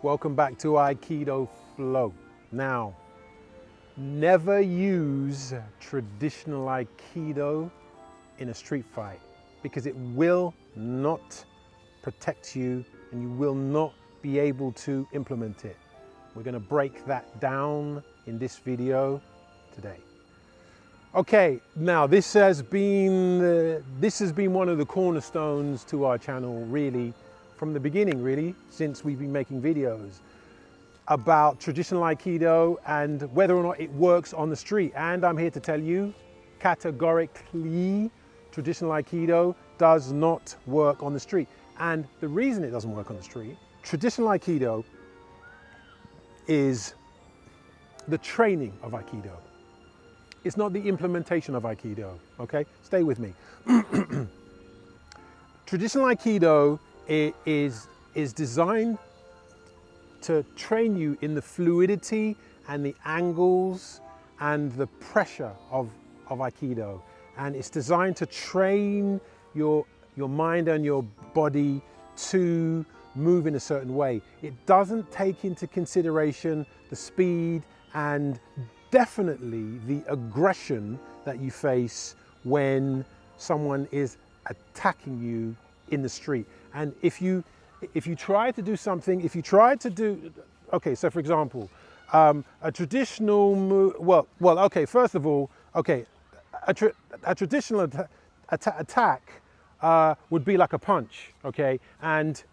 Welcome back to Aikidoflow. Now, never use traditional Aikido in a street fight because it will not protect you and you will not be able to implement it. We're going to break that down in this video today. Okay, now this has been one of the cornerstones to our channel really from the beginning, really, since we've been making videos about traditional Aikido and whether or not it works on the street. And I'm here to tell you categorically, traditional Aikido does not work on the street. And the reason it doesn't work on the street, traditional Aikido is the training of Aikido. It's not the implementation of Aikido, okay? Stay with me. Traditional Aikido is designed to train you in the fluidity and the angles and the pressure of Aikido. And it's designed to train your mind and your body to move in a certain way. It doesn't take into consideration the speed and definitely the aggression that you face when someone is attacking you in the street. And if you try to do something, okay, so for example, a traditional move, okay, first of all, okay, a traditional attack would be like a punch, okay? And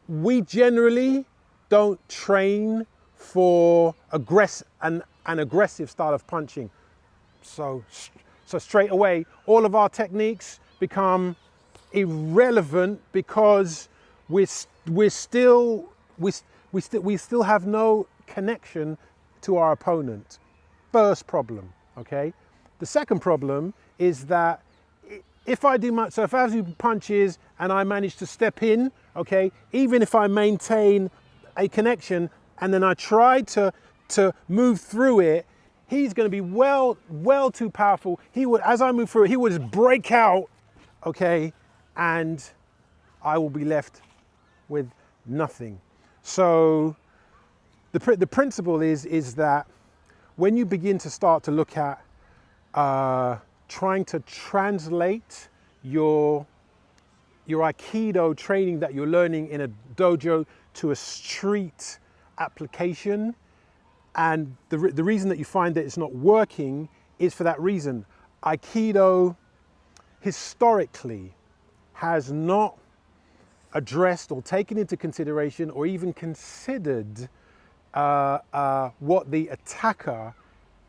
we generally don't train for an aggressive style of punching. So straight away, all of our techniques become irrelevant because we still have no connection to our opponent. First problem, okay? The second problem is that if I do so if I do punches and I manage to step in, okay, even if I maintain a connection and then I try to move through it, he's going to be well too powerful. He would, as I move through it, he would just break out, okay, and I will be left with nothing. So the principle is that when you begin to start to look at trying to translate your Aikido training that you're learning in a dojo to a street application, and the reason that you find that it's not working is for that reason. Aikido historically has not addressed or taken into consideration or even considered what the attacker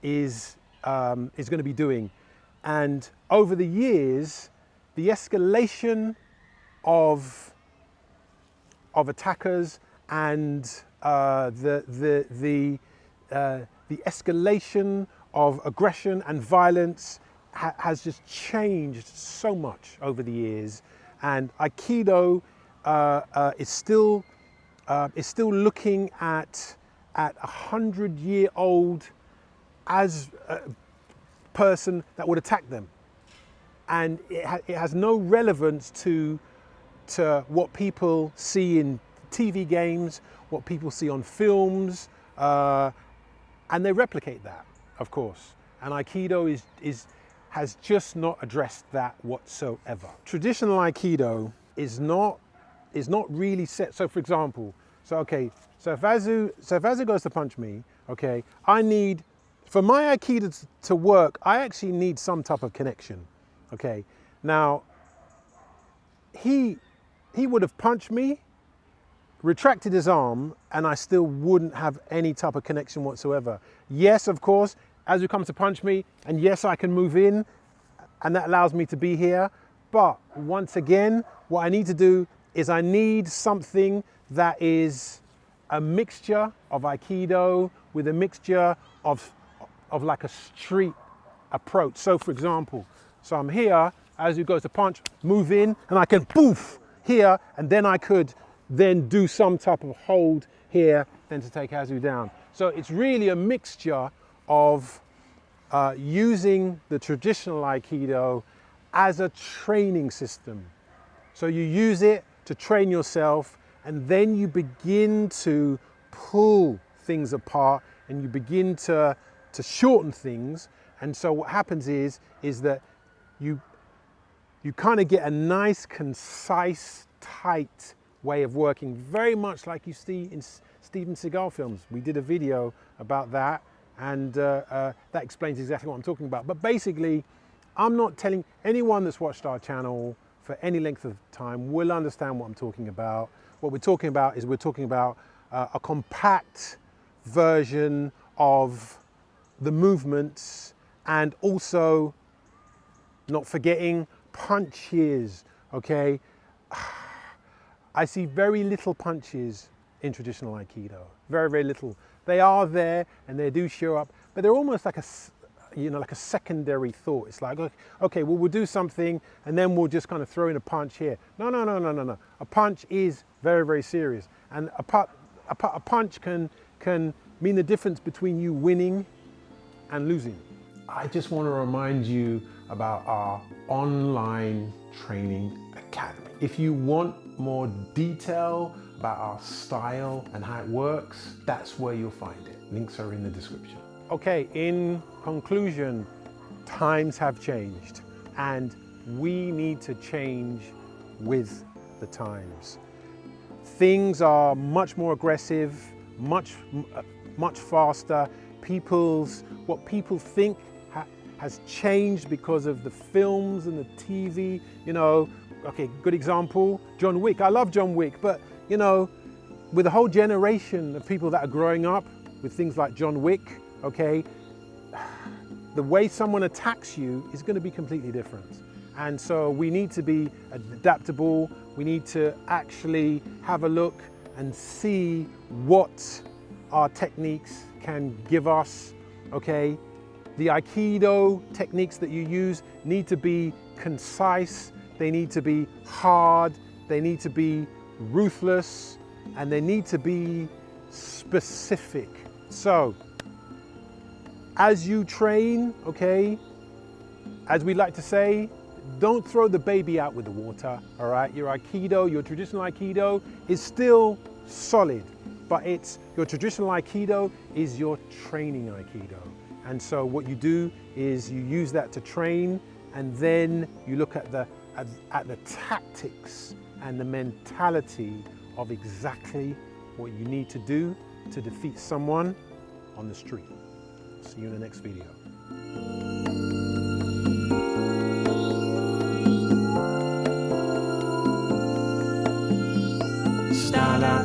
is going to be doing. And over the years, the escalation of attackers and the escalation of aggression and violence has just changed so much over the years, and Aikido is still looking at 100-year-old as a person that would attack them, and it has no relevance to what people see in TV games, what people see on films, and they replicate that, of course. And Aikido has just not addressed that whatsoever. Traditional Aikido is not really set. So for example, so if Azu goes to punch me, okay, for my Aikido to work, I actually need some type of connection, okay? Now, he would have punched me, retracted his arm, and I still wouldn't have any type of connection whatsoever. Yes, of course, Azu comes to punch me, and yes, I can move in, and that allows me to be here. But once again, what I need to do is I need something that is a mixture of Aikido with a mixture of like a street approach. So for example, so I'm here, Azu goes to punch, move in, and I can poof here, and then I could then do some type of hold here, then to take Azu down. So it's really a mixture of using the traditional Aikido as a training system. So you use it to train yourself and then you begin to pull things apart and you begin to shorten things. And so what happens is that you kind of get a nice, concise, tight way of working, very much like you see in Steven Seagal films. We did a video about that, and that explains exactly what I'm talking about. But basically, I'm not telling anyone that's watched our channel for any length of time will understand what I'm talking about. What we're talking about is a compact version of the movements, and also not forgetting punches, okay? I see very little punches in traditional Aikido, very, very little. They are there and they do show up, but they're almost like like a secondary thought. It's like, okay, well, we'll do something and then we'll just kind of throw in a punch here. No. A punch is very, very serious. And a punch can mean the difference between you winning and losing. I just want to remind you about our online training academy. If you want more detail about our style and how it works, that's where you'll find it. Links are in the description. Okay, in conclusion, times have changed and we need to change with the times. Things are much more aggressive, much faster. What people think has changed because of the films and the TV. Okay, good example, John Wick. I love John Wick, but with a whole generation of people that are growing up with things like John Wick, okay, the way someone attacks you is going to be completely different. And so we need to be adaptable. We need to actually have a look and see what our techniques can give us, okay? The Aikido techniques that you use need to be concise, they need to be hard, they need to be ruthless, and they need to be specific. So, as you train, okay, as we like to say, don't throw the baby out with the water, all right? Your Aikido, your traditional Aikido is still solid, but your traditional Aikido is your training Aikido. And so what you do is you use that to train, and then you look at the tactics and the mentality of exactly what you need to do to defeat someone on the street. See you in the next video. Stala,